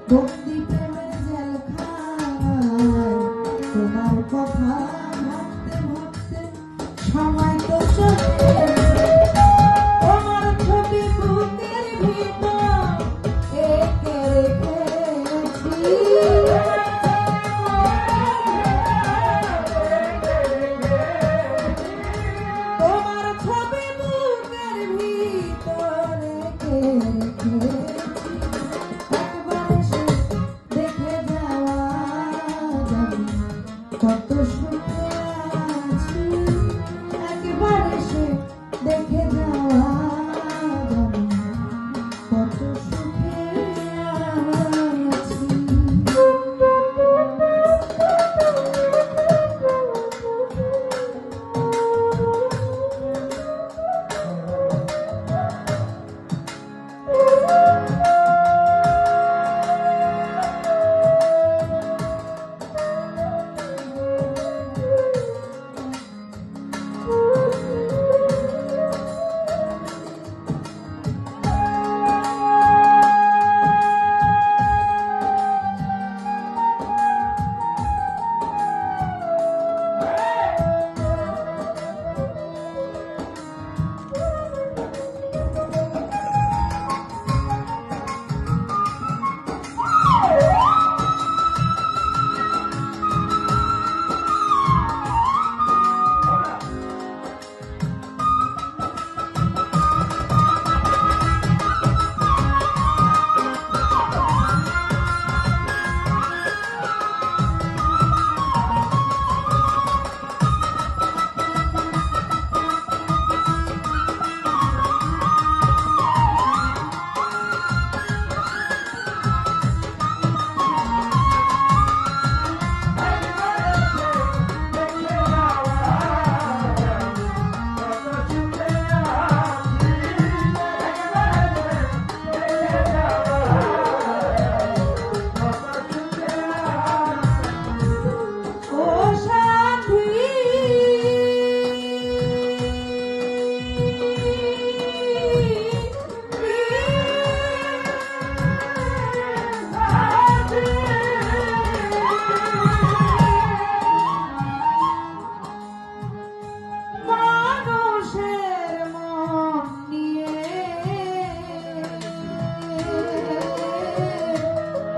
বন্দি প্রেমের জেলখানায় তোমার কথা ভাবতে ভাবতে সময় তো চলে তোমার ছবি বুকের ভিতর এঁকে রেখেছি তোমার ছবি বুকের ভিতর এঁকে রেখেছি কত সুখে আছি একবার এসে দেখে যাওয়া কত সুখে আছি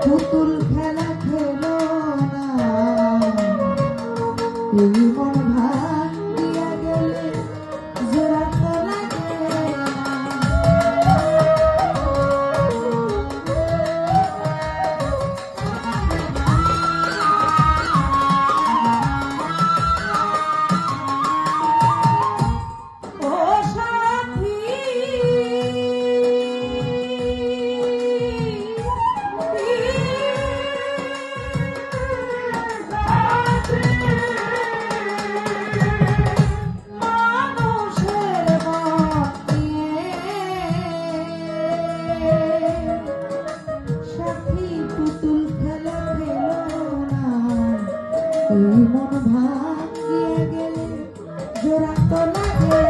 পুতুল খেলা খেলো না এই মন ভাঙিয়া গেলে জোড়া তো লাগে মন ভাঙিয়ে গেলে জোড়া তো লাগে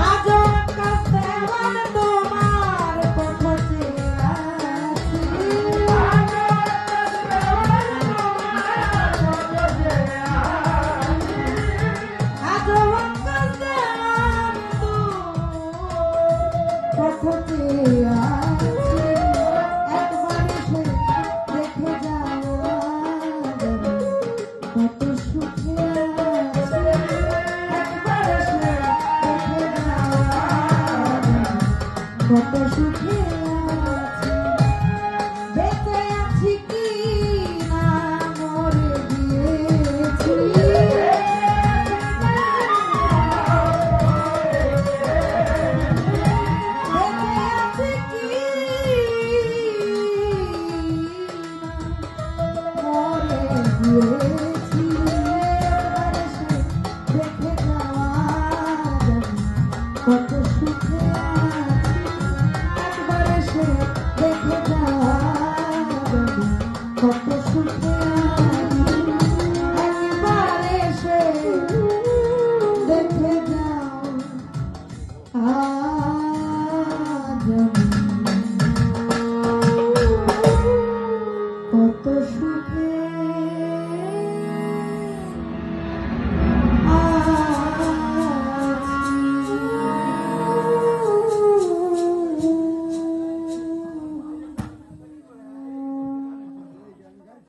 আজও কাছে আমার তোমার কথা চেয়ে আছি আজও কাছে আমার কথা চেয়ে আছি একবার এসে দেখে যাওয়া কত সুখে আছি একবার এসে দেখে যাওয়া কত সুখে আছি বেঁচে আছি কি না মরে গিয়েছি বেঁচে আছি কি না মরে গিয়েছি দেখে যাওয়া কত সুখে আছি একবার এসে